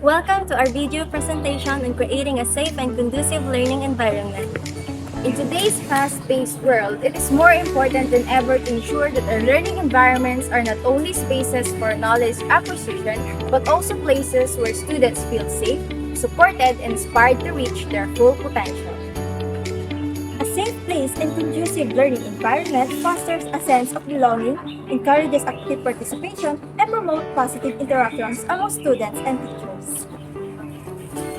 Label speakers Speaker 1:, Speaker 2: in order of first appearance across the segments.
Speaker 1: Welcome to our video presentation on creating a safe and conducive learning environment. In today's fast-paced world, it is more important than ever to ensure that our learning environments are not only spaces for knowledge acquisition, but also places where students feel safe, supported, and inspired to reach their full potential. A safe place and conducive learning environment fosters a sense of belonging, encourages active participation, and promotes positive interactions among students and teachers.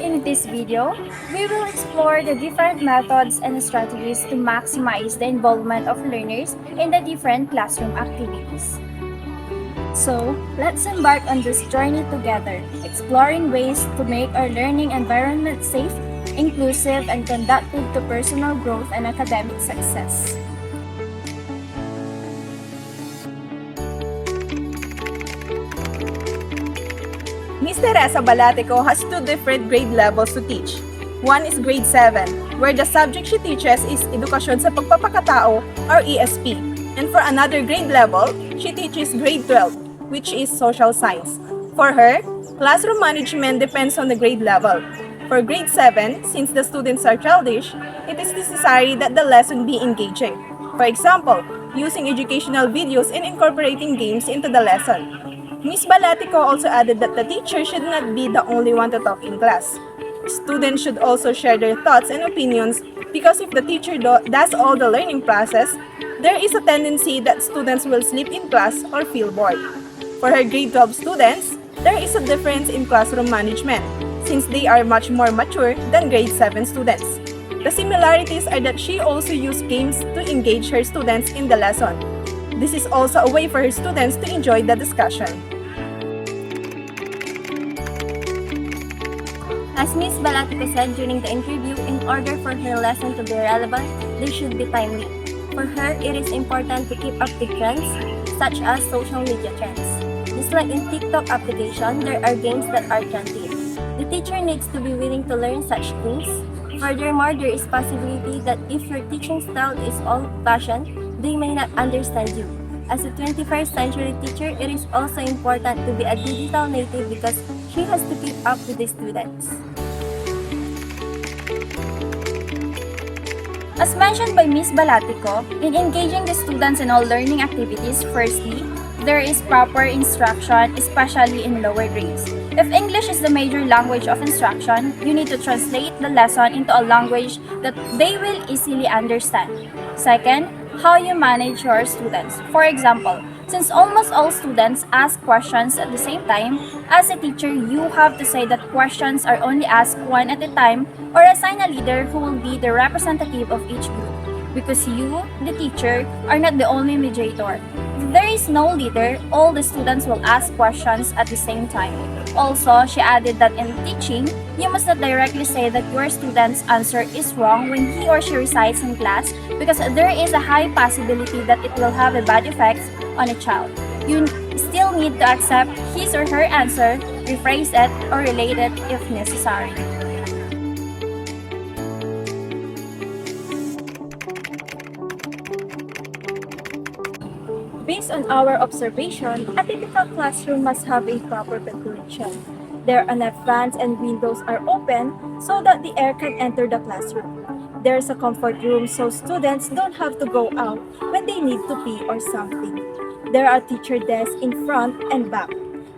Speaker 1: In this video, we will explore the different methods and strategies to maximize the involvement of learners in the different classroom activities. So, let's embark on this journey together, exploring ways to make our learning environment safe, inclusive, and conducive to personal growth and academic success.
Speaker 2: Miss Teresa Balatico has two different grade levels to teach. One is grade 7, where the subject she teaches is Edukasyon sa Pagpapakatao or ESP. And for another grade level, she teaches grade 12, which is Social Science. For her, classroom management depends on the grade level. For grade 7, since the students are childish, it is necessary that the lesson be engaging. For example, using educational videos and incorporating games into the lesson. Ms. Balatico also added that the teacher should not be the only one to talk in class. Students should also share their thoughts and opinions because if the teacher does all the learning process, there is a tendency that students will sleep in class or feel bored. For her grade 12 students, there is a difference in classroom management since they are much more mature than grade 7 students. The similarities are that she also used games to engage her students in the lesson. This is also a way for her students to enjoy the discussion.
Speaker 1: As Ms. Balatico said during the interview, in order for her lesson to be relevant, they should be timely. For her, it is important to keep up with trends, such as social media trends. Just like in TikTok application, there are games that are trendy. The teacher needs to be willing to learn such things. Furthermore, there is possibility that if your teaching style is old-fashioned, they may not understand you. As a 21st century teacher, it is also important to be a digital native because she has to keep up with the students.
Speaker 3: As mentioned by Ms. Balatico, in engaging the students in all learning activities, firstly, there is proper instruction, especially in lower grades. If English is the major language of instruction, you need to translate the lesson into a language that they will easily understand. Second, how you manage your students. For example, since almost all students ask questions at the same time, as a teacher, you have to say that questions are only asked one at a time or assign a leader who will be the representative of each group. Because you, the teacher, are not the only mediator. If there is no leader, all the students will ask questions at the same time. Also, she added that in teaching, you must not directly say that your student's answer is wrong when he or she recites in class because there is a high possibility that it will have a bad effect on a child. You still need to accept his or her answer, rephrase it, or relate it if necessary.
Speaker 1: Based on our observation, a typical classroom must have a proper ventilation. There are enough fans and windows are open so that the air can enter the classroom. There's a comfort room so students don't have to go out when they need to pee or something. There are teacher desks in front and back.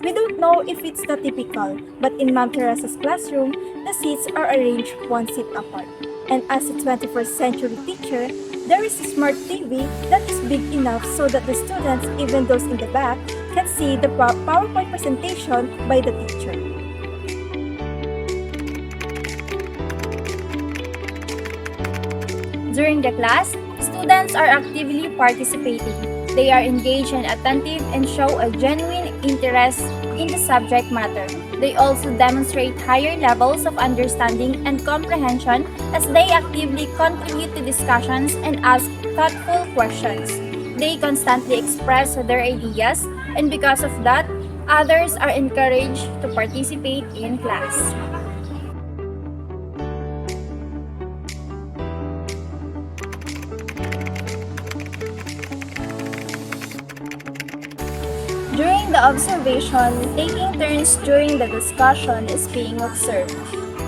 Speaker 1: We don't know if it's the typical, but in Ma'am Teresa's classroom, the seats are arranged one seat apart. And as a 21st century teacher, there is a smart TV that is big enough so that the students, even those in the back, can see the PowerPoint presentation by the teacher.
Speaker 3: During the class, students are actively participating. They are engaged and attentive and show a genuine interest in the subject matter. They also demonstrate higher levels of understanding and comprehension as they actively contribute to discussions and ask thoughtful questions. They constantly express their ideas, and because of that, others are encouraged to participate in class. During the
Speaker 1: the observation, taking turns during the discussion is being observed.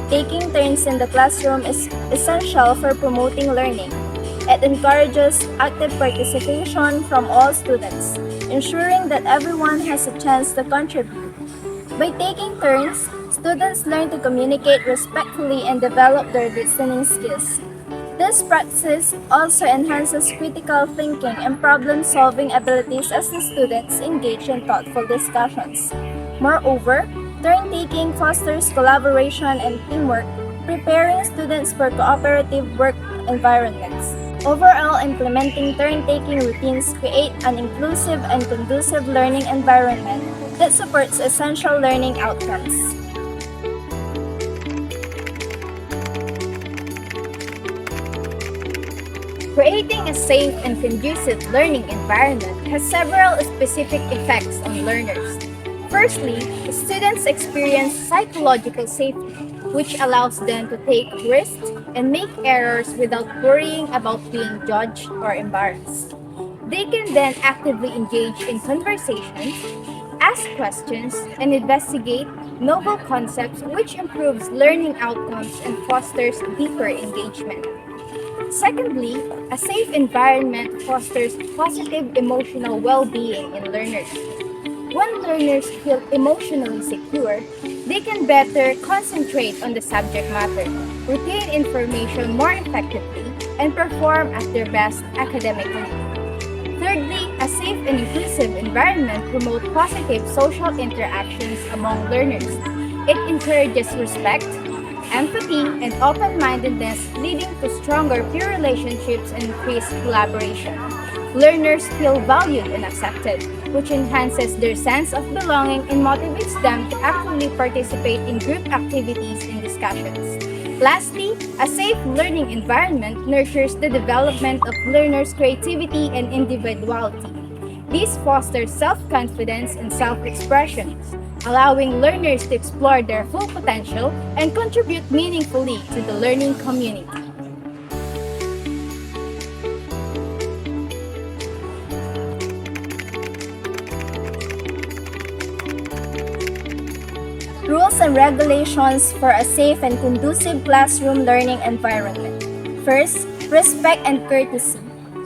Speaker 1: Taking turns in the classroom is essential for promoting learning. It encourages active participation from all students, ensuring that everyone has a chance to contribute. By taking turns, students learn to communicate respectfully and develop their listening skills. This practice also enhances critical thinking and problem-solving abilities as the students engage in thoughtful discussions. Moreover, turn-taking fosters collaboration and teamwork, preparing students for cooperative work environments. Overall, implementing turn-taking routines create an inclusive and conducive learning environment that supports essential learning outcomes. Creating a safe and conducive learning environment has several specific effects on learners. Firstly, students experience psychological safety, which allows them to take risks and make errors without worrying about being judged or embarrassed. They can then actively engage in conversations, ask questions, and investigate novel concepts, which improves learning outcomes and fosters deeper engagement. Secondly, a safe environment fosters positive emotional well-being in learners. When learners feel emotionally secure, they can better concentrate on the subject matter, retain information more effectively, and perform at their best academically. Thirdly, a safe and inclusive environment promotes positive social interactions among learners. It encourages respect, empathy, and open-mindedness, leading to stronger peer relationships and increased collaboration. Learners feel valued and accepted, which enhances their sense of belonging and motivates them to actively participate in group activities and discussions. Lastly, a safe learning environment nurtures the development of learners' creativity and individuality. This fosters self-confidence and self-expression, allowing learners to explore their full potential and contribute meaningfully to the learning community. Rules and regulations for a safe and conducive classroom learning environment. First, respect and courtesy.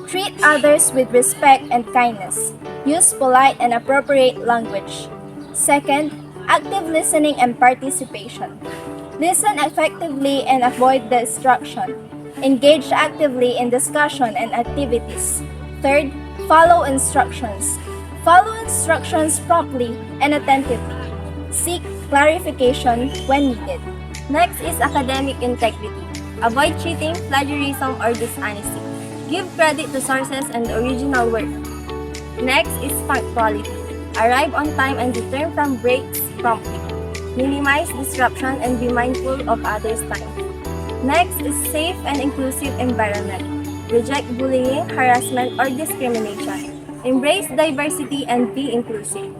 Speaker 1: Treat others with respect and kindness. Use polite and appropriate language. Second, active listening and participation. Listen effectively and avoid distraction. Engage actively in discussion and activities. Third, follow instructions. Follow instructions promptly and attentively. Seek clarification when needed. Next is academic integrity. Avoid cheating, plagiarism, or dishonesty. Give credit to sources and the original work. Next is punctuality. Arrive on time and return from breaks promptly. Minimize disruption and be mindful of others' time. Next is safe and inclusive environment. Reject bullying, harassment, or discrimination. Embrace diversity and be inclusive.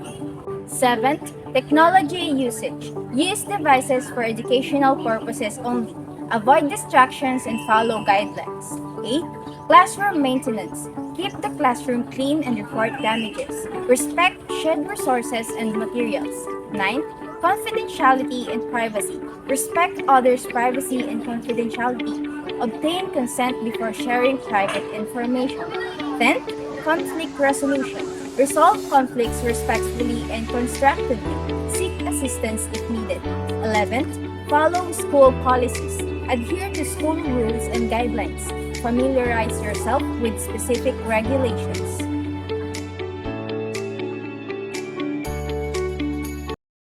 Speaker 1: Seventh, technology usage. Use devices for educational purposes only. Avoid distractions and follow guidelines. 8. Classroom maintenance. Keep the classroom clean and report damages. Respect shared resources and materials. 9. Confidentiality and privacy. Respect others' privacy and confidentiality. Obtain consent before sharing private information. 10th, conflict resolution. Resolve conflicts respectfully and constructively. Seek assistance if needed. 11th, follow school policies. Adhere to school rules and guidelines. Familiarize yourself with specific regulations.